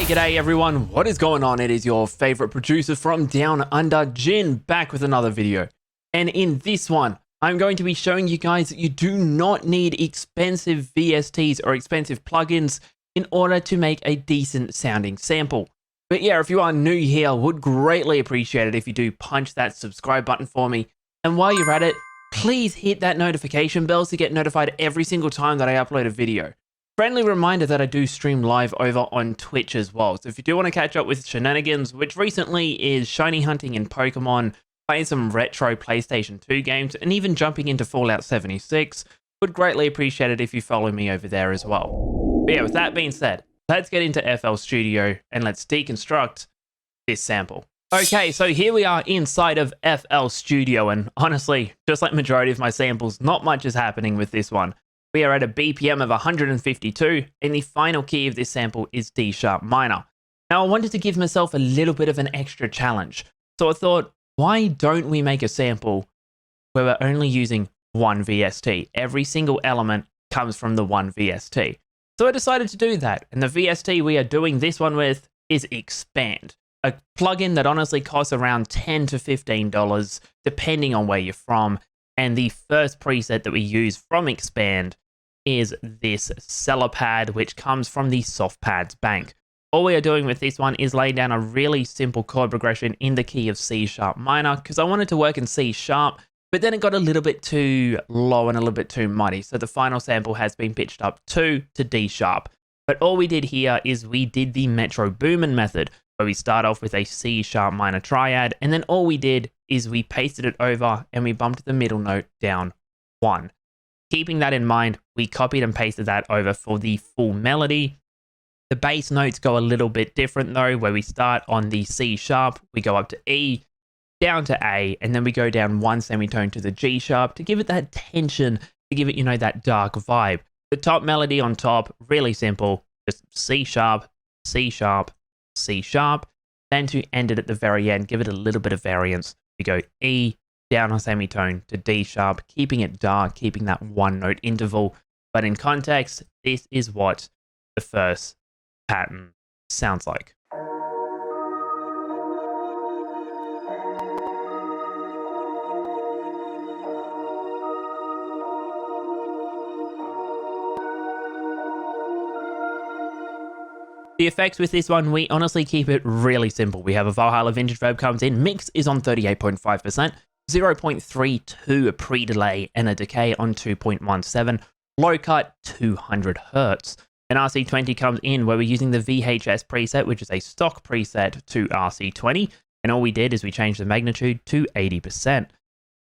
G'day everyone, what is going on? It is your favorite producer from Down Under, Jin, back with another video. And in this one, I'm going to be showing you guys that you do not need expensive VSTs or expensive plugins in order to make a decent sounding sample. But yeah, if you are new here, would greatly appreciate it if you do punch that subscribe button for me. And while you're at it, please hit that notification bell to get notified every single time that I upload a video. Friendly reminder that I do stream live over on Twitch as well. So if you do want to catch up with shenanigans, which recently is shiny hunting in Pokemon, playing some retro PlayStation 2 games, and even jumping into Fallout 76, would greatly appreciate it if you follow me over there as well. But yeah, with that being said, let's get into FL Studio and let's deconstruct this sample. Okay, so here we are inside of FL Studio, and honestly, just like majority of my samples, not much is happening with this one. We are at a BPM of 152, and the final key of this sample is D sharp minor. Now I wanted to give myself a little bit of an extra challenge, so I thought, why don't we make a sample where we're only using one VST? Every single element comes from the one VST. So I decided to do that, and the VST we are doing this one with is Expand, a plugin that honestly costs around $10 to $15, depending on where you're from. And the first preset that we use from Expand is this Cellar Pad, which comes from the Soft Pads bank. All we are doing with this one is laying down a really simple chord progression in the key of C sharp minor, because I wanted to work in C sharp, but then it got a little bit too low and a little bit too muddy. So the final sample has been pitched up to D sharp. But all we did here is we did the Metro Boomin method, where we start off with a C sharp minor triad, and then all we did is we pasted it over and we bumped the middle note down one. Keeping that in mind, we copied and pasted that over for the full melody. The bass notes go a little bit different though, where we start on the C sharp, we go up to E, down to A, and then we go down one semitone to the G sharp to give it that tension, to give it, you know, that dark vibe. The top melody on top, really simple, just C sharp, C sharp, C sharp. Then to end it at the very end, give it a little bit of variance. We go E, down a semitone to D sharp, keeping it dark, keeping that one note interval. But in context, this is what the first pattern sounds like. The effects with this one, we honestly keep it really simple. We have a Valhalla Vintage Verb comes in, mix is on 38.5%, 0.32 pre-delay, and a decay on 2.17, low cut 200 Hertz. An RC20 comes in where we're using the VHS preset, which is a stock preset to RC20, and all we did is we changed the magnitude to 80%.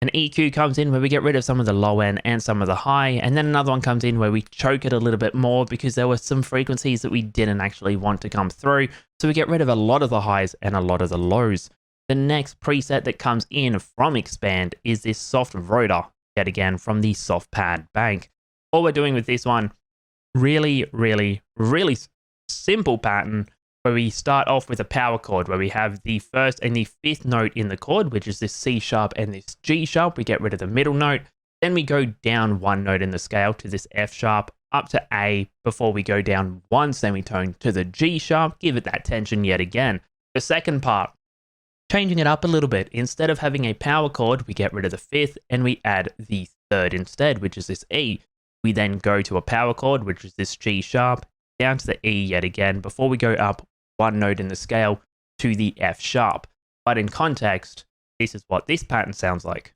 An EQ comes in where we get rid of some of the low end and some of the high, and then another one comes in where we choke it a little bit more because there were some frequencies that we didn't actually want to come through, so we get rid of a lot of the highs and a lot of the lows. The next preset that comes in from Expand is this soft rotor, yet again from the Soft Pad bank. All we're doing with this one, really simple pattern, where we start off with a power chord where we have the first and the fifth note in the chord, which is this C sharp and this G sharp. We get rid of the middle note. Then we go down one note in the scale to this F sharp up to A before we go down one semitone to the G sharp. Give it that tension yet again. The second part, changing it up a little bit. Instead of having a power chord, we get rid of the fifth and we add the third instead, which is this E. We then go to a power chord, which is this G sharp, down to the E yet again before we go up one note in the scale to the F sharp. But in context, this is what this pattern sounds like.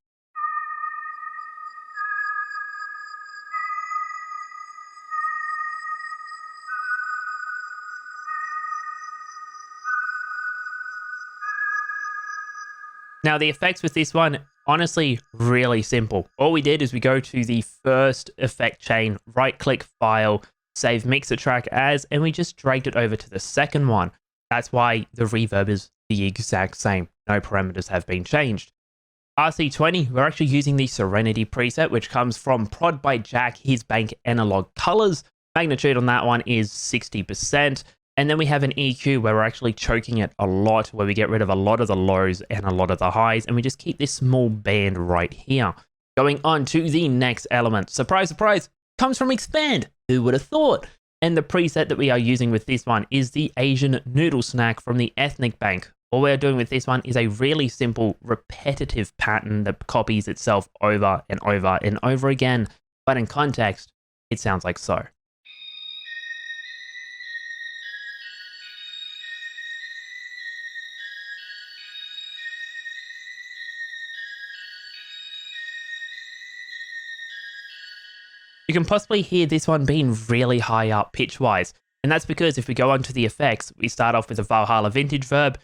Now the effects with this one, honestly, really simple. All we did is we go to the first effect chain, right click file, save mixer track as, and we just dragged it over to the second one. That's why the reverb is the exact same. No parameters have been changed. RC20, we're actually using the Serenity preset, which comes from Prod by Jack, his bank analog colors. Magnitude on that one is 60%. And then we have an EQ where we're actually choking it a lot, where we get rid of a lot of the lows and a lot of the highs, and we just keep this small band right here. Going on to the next element. Surprise, surprise, comes from Expand. Who would have thought? And the preset that we are using with this one is the Asian noodle snack from the Ethnic Bank. All we're doing with this one is a really simple repetitive pattern that copies itself over and over and over again, but in context, it sounds like so. You can possibly hear this one being really high up pitch-wise, and that's because if we go onto the effects, we start off with a Valhalla vintage verb,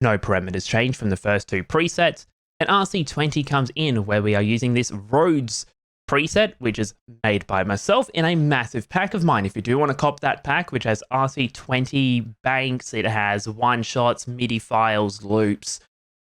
no parameters change from the first two presets, and RC20 comes in where we are using this Rhodes preset, which is made by myself in a massive pack of mine. If you do want to cop that pack, which has RC20 banks, it has one-shots, MIDI files, loops,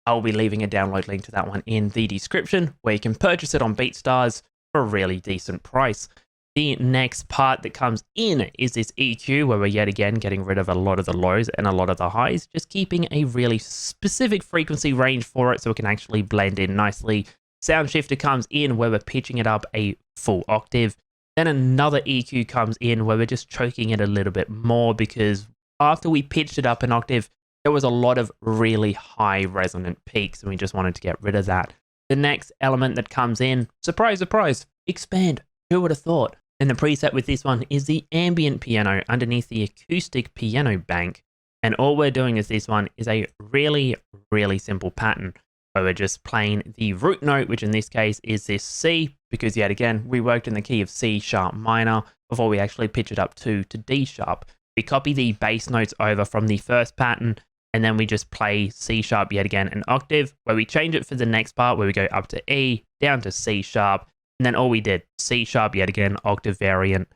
I'll be leaving a download link to that one in the description, where you can purchase it on BeatStars for a really decent price. The next part that comes in is this EQ, where we're yet again getting rid of a lot of the lows and a lot of the highs, just keeping a really specific frequency range for it so it can actually blend in nicely. Sound shifter comes in where we're pitching it up a full octave. Then another EQ comes in where we're just choking it a little bit more, because after we pitched it up an octave, there was a lot of really high resonant peaks and we just wanted to get rid of that. The next element that comes in, surprise, surprise, expand. Who would have thought? And the preset with this one is the ambient piano underneath the acoustic piano bank. And all we're doing with this one is a really, really simple pattern where we're just playing the root note, which in this case is this C, because yet again, we worked in the key of C sharp minor before we actually pitch it up to D sharp. We copy the bass notes over from the first pattern, and then we just play C sharp yet again an octave, where we change it for the next part where we go up to E, down to C sharp, and then all we did, C sharp yet again, octave variant,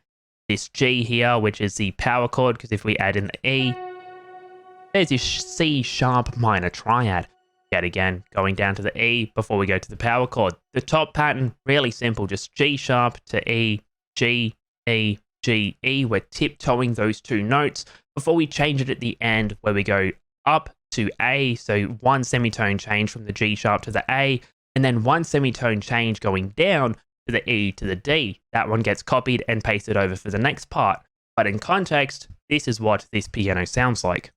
this G here, which is the power chord, because if we add in the E, there's this C sharp minor triad. Yet again, going down to the E before we go to the power chord. The top pattern, really simple, just G sharp to E, G, E, G, E. We're tiptoeing those two notes before we change it at the end where we go up to A, so one semitone change from the G sharp to the A, and then one semitone change going down to the E to the D. That one gets copied and pasted over for the next part. But in context, this is what this piano sounds like.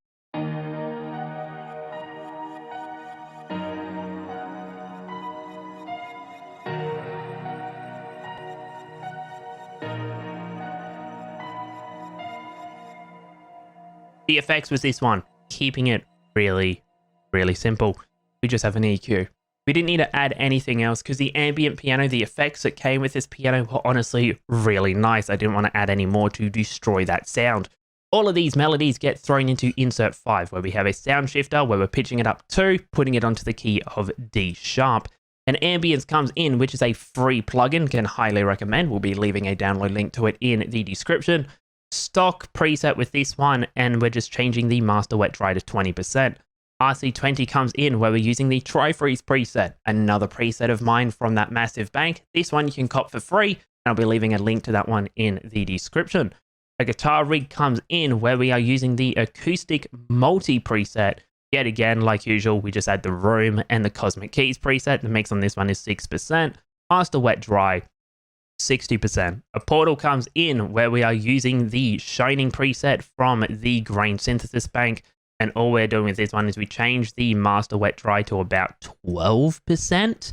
The effects with this one, keeping it really, really simple. We just have an EQ. We didn't need to add anything else because the ambient piano, the effects that came with this piano were honestly really nice. I didn't want to add any more to destroy that sound. All of these melodies get thrown into insert 5, where we have a sound shifter where we're pitching it up to, putting it onto the key of D sharp. And Ambience comes in, which is a free plugin, can highly recommend. We'll be leaving a download link to it in the description. Stock preset with this one, and we're just changing the master wet dry to 20%. RC20 comes in where we're using the Tri-Freeze preset, another preset of mine from that massive bank. This one you can cop for free, and I'll be leaving a link to that one in the description. A guitar rig comes in where we are using the acoustic multi preset. Yet again, like usual, we just add the room and the cosmic keys preset. The mix on this one is 6%. Master wet dry, 60%. A portal comes in where we are using the shining preset from the grain synthesis bank. And all we're doing with this one is we change the master wet dry to about 12%.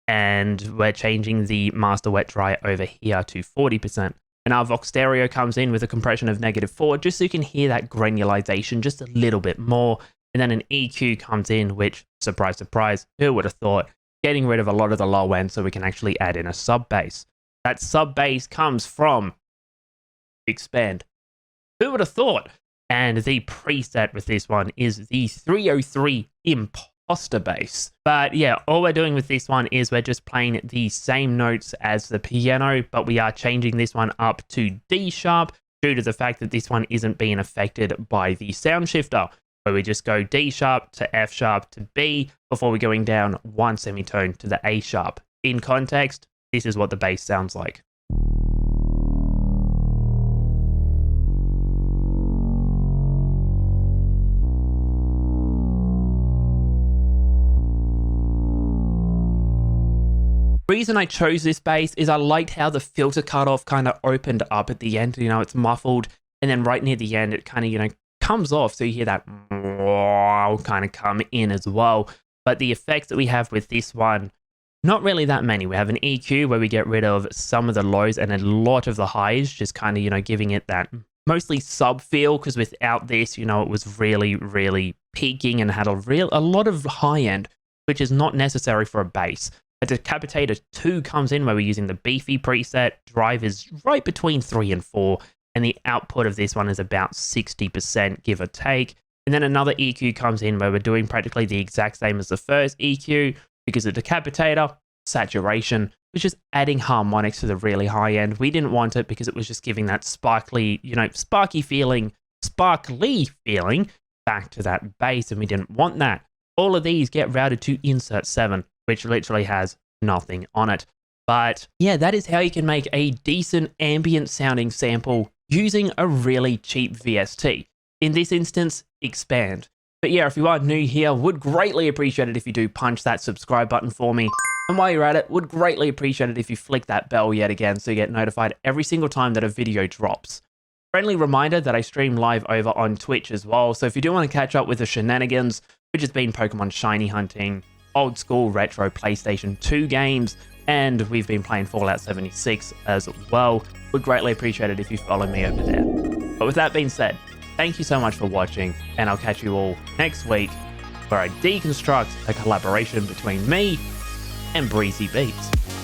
And we're changing the master wet dry over here to 40%. And our Vox stereo comes in with a compression of -4, just so you can hear that granulization just a little bit more. And then an EQ comes in, which, surprise, surprise, who would have thought, getting rid of a lot of the low end so we can actually add in a sub bass. That sub bass comes from Expand. Who would have thought? And the preset with this one is the 303 Imposter bass. But yeah, all we're doing with this one is we're just playing the same notes as the piano, but we are changing this one up to D sharp due to the fact that this one isn't being affected by the sound shifter, where we just go D sharp to F sharp to B before we're going down one semitone to the A sharp. In context, this is what the bass sounds like. The reason I chose this bass is I liked how the filter cutoff kind of opened up at the end. You know, it's muffled And then right near the end, it kind of, you know, comes off. So you hear that kind of come in as well. But the effects that we have with this one, not really that many. We have an EQ where we get rid of some of the lows and a lot of the highs, just kind of, you know, giving it that mostly sub feel, because without this, you know, it was really, really peaking and had a lot of high end, which is not necessary for a bass. A Decapitator 2 comes in where we're using the beefy preset. Drive is right between 3 and 4, and the output of this one is about 60%, give or take. And then another EQ comes in where we're doing practically the exact same as the first EQ, because the Decapitator, saturation, was just adding harmonics to the really high end. We didn't want it because it was just giving that sparkly, you know, sparkly feeling back to that bass, and we didn't want that. All of these get routed to insert 7, which literally has nothing on it. But yeah, that is how you can make a decent ambient sounding sample using a really cheap VST. In this instance, Expand. But yeah, if you are new here, would greatly appreciate it if you do punch that subscribe button for me. And while you're at it, would greatly appreciate it if you flick that bell yet again so you get notified every single time that a video drops. Friendly reminder that I stream live over on Twitch as well, so if you do want to catch up with the shenanigans, which has been Pokemon shiny hunting, old school retro PlayStation 2 games, and we've been playing Fallout 76 as well, would greatly appreciate it if you follow me over there. But with that being said, thank you so much for watching, and I'll catch you all next week where I deconstruct a collaboration between me and Breezy Beats.